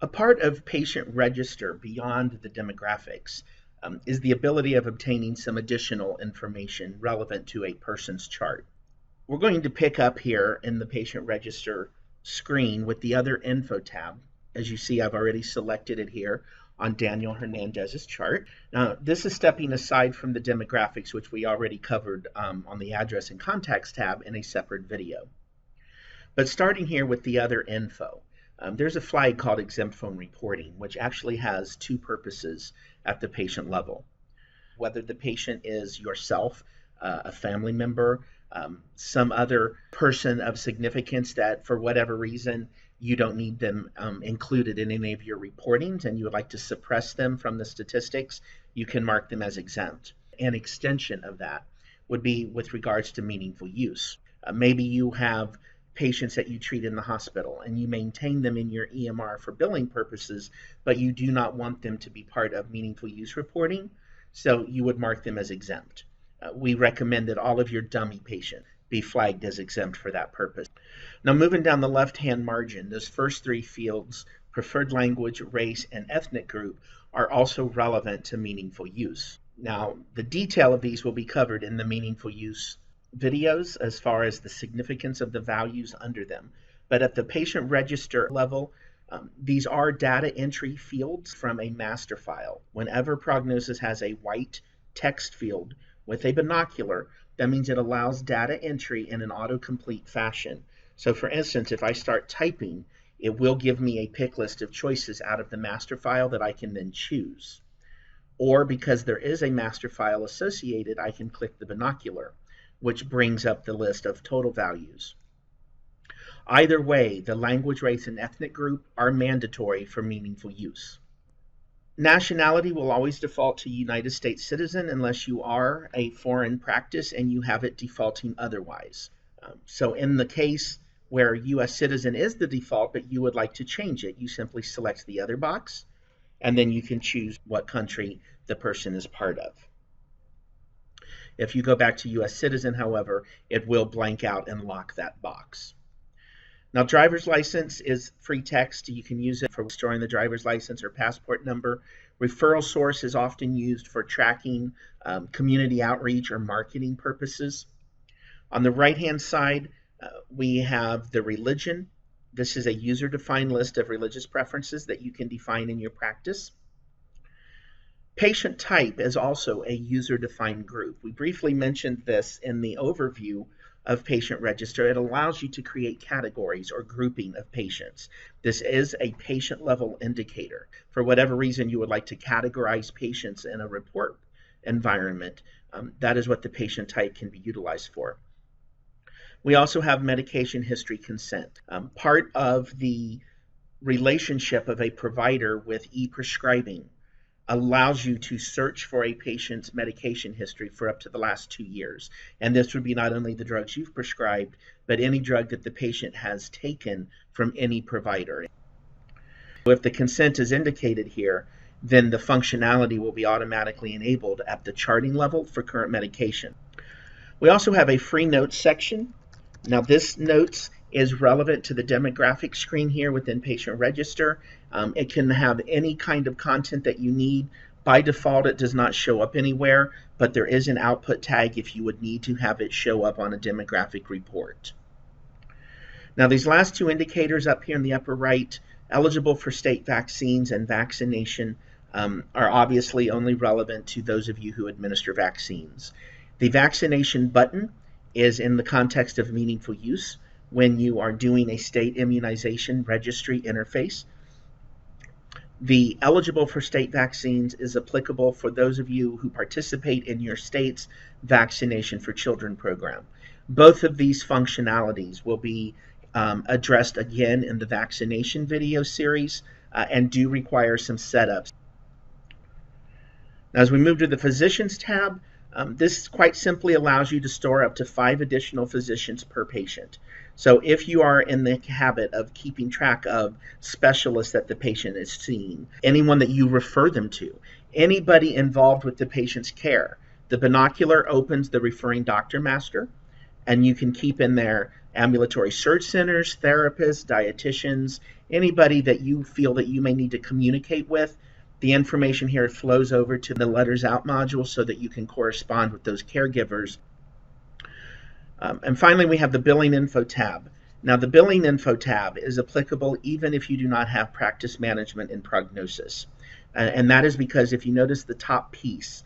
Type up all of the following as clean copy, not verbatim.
A part of patient register beyond the demographics is the ability of obtaining some additional information relevant to a person's chart. We're going to pick up here in the patient register screen with the other info tab. As you see, I've already selected it here on Daniel Hernandez's chart. Now, this is stepping aside from the demographics, which we already covered on the address and contacts tab in a separate video. But starting here with the other info, there's a flag called exempt phone reporting, which actually has two purposes at the patient level. Whether the patient is yourself, a family member, some other person of significance that for whatever reason you don't need them included in any of your reportings and you would like to suppress them from the statistics, you can mark them as exempt. An extension of that would be with regards to meaningful use. Maybe you have patients that you treat in the hospital and you maintain them in your EMR for billing purposes, but you do not want them to be part of meaningful use reporting, so you would mark them as exempt. We recommend that all of your dummy patients be flagged as exempt for that purpose. Now, moving down the left-hand margin, those first three fields, preferred language, race, and ethnic group, are also relevant to meaningful use. Now, the detail of these will be covered in the meaningful use videos as far as the significance of the values under them. But at the patient register level, these are data entry fields from a master file. Whenever Prognosis has a white text field with a binocular, that means it allows data entry in an autocomplete fashion. So for instance, if I start typing, it will give me a pick list of choices out of the master file that I can then choose. Or because there is a master file associated, I can click the binocular, which brings up the list of total values. Either way, the language, race, and ethnic group are mandatory for meaningful use. Nationality will always default to United States citizen unless you are a foreign practice and you have it defaulting otherwise. So in the case where U.S. citizen is the default, but you would like to change it, you simply select the other box, and then you can choose what country the person is part of. If you go back to U.S. citizen, however, it will blank out and lock that box. Now, driver's license is free text. You can use it for storing the driver's license or passport number. Referral source is often used for tracking community outreach or marketing purposes. On the right-hand side, we have the religion. This is a user-defined list of religious preferences that you can define in your practice. Patient type is also a user-defined group. We briefly mentioned this in the overview of patient register. It allows you to create categories or grouping of patients. This is a patient level indicator. For whatever reason you would like to categorize patients in a report environment, that is what the patient type can be utilized for. We also have medication history consent. Part of the relationship of a provider with e-prescribing allows you to search for a patient's medication history for up to the last 2 years. And this would be not only the drugs you've prescribed, but any drug that the patient has taken from any provider. If the consent is indicated here, then the functionality will be automatically enabled at the charting level for current medication. We also have a free notes section. Now this notes is relevant to the demographic screen here within patient register. It can have any kind of content that you need. By default, it does not show up anywhere, but there is an output tag if you would need to have it show up on a demographic report. Now these last two indicators up here in the upper right, eligible for state vaccines and vaccination, are obviously only relevant to those of you who administer vaccines. The vaccination button is in the context of meaningful use when you are doing a state immunization registry interface. The eligible for state vaccines is applicable for those of you who participate in your state's vaccination for children program. Both of these functionalities will be addressed again in the vaccination video series and do require some setups. Now, as we move to the physicians tab, this quite simply allows you to store up to 5 additional physicians per patient. So if you are in the habit of keeping track of specialists that the patient is seeing, anyone that you refer them to, anybody involved with the patient's care, the binocular opens the referring doctor master, and you can keep in there ambulatory surge centers, therapists, dietitians, anybody that you feel that you may need to communicate with. The information here flows over to the Letters Out module so that you can correspond with those caregivers. And finally, we have the Billing Info tab. Now, the Billing Info tab is applicable even if you do not have practice management in prognosis. And that is because if you notice the top piece,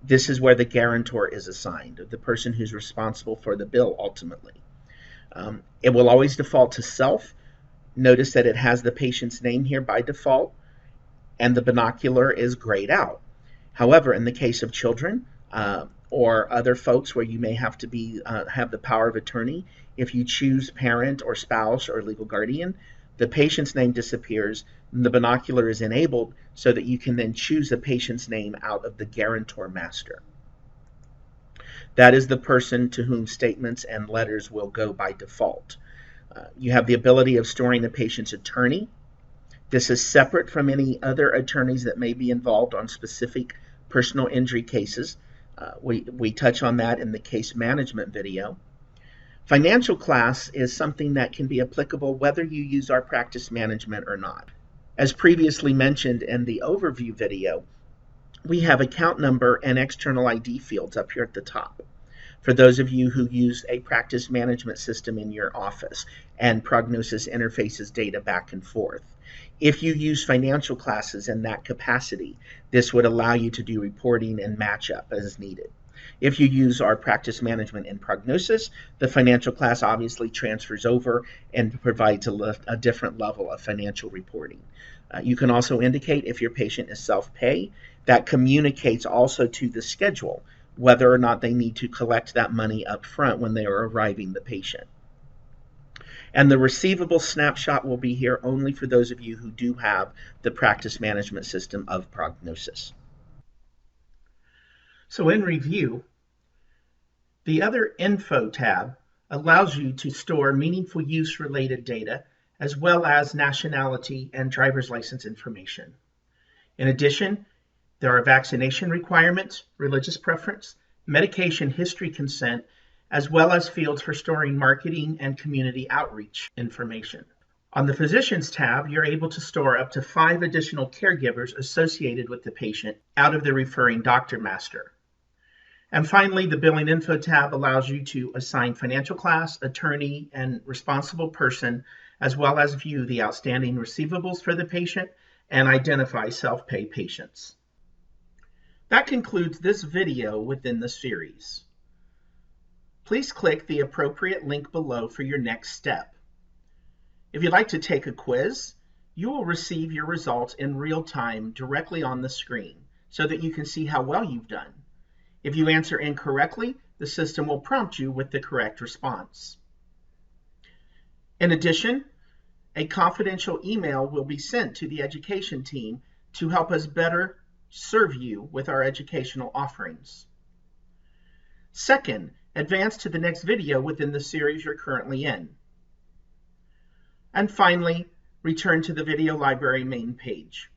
this is where the guarantor is assigned, the person who's responsible for the bill ultimately. It will always default to self. Notice that it has the patient's name here by default, and the binocular is grayed out. However, in the case of children or other folks where you may have to have the power of attorney, if you choose parent or spouse or legal guardian, the patient's name disappears and the binocular is enabled so that you can then choose the patient's name out of the guarantor master. That is the person to whom statements and letters will go by default. You have the ability of storing the patient's attorney. This is separate from any other attorneys that may be involved on specific personal injury cases. We touch on that in the case management video. Financial class is something that can be applicable whether you use our practice management or not. As previously mentioned in the overview video, we have account number and external ID fields up here at the top for those of you who use a practice management system in your office and prognosis interfaces data back and forth. If you use financial classes in that capacity, this would allow you to do reporting and match up as needed. If you use our practice management in prognosis, the financial class obviously transfers over and provides a different level of financial reporting. You can also indicate if your patient is self-pay. That communicates also to the schedule whether or not they need to collect that money up front when they are arriving the patient. And the receivable snapshot will be here only for those of you who do have the practice management system of prognosis. So in review, the other info tab allows you to store meaningful use related data as well as nationality and driver's license information. In addition, there are vaccination requirements, religious preference, medication history consent, as well as fields for storing marketing and community outreach information. On the Physicians tab, you're able to store up to 5 additional caregivers associated with the patient out of the referring doctor master. And finally, the Billing Info tab allows you to assign financial class, attorney, and responsible person, as well as view the outstanding receivables for the patient and identify self-pay patients. That concludes this video within the series. Please click the appropriate link below for your next step. If you'd like to take a quiz, you will receive your results in real time directly on the screen so that you can see how well you've done. If you answer incorrectly, the system will prompt you with the correct response. In addition, a confidential email will be sent to the education team to help us better serve you with our educational offerings. Second, advance to the next video within the series you're currently in. And finally, return to the video library main page.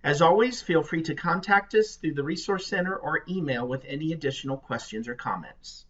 As always, feel free to contact us through the Resource Center or email with any additional questions or comments.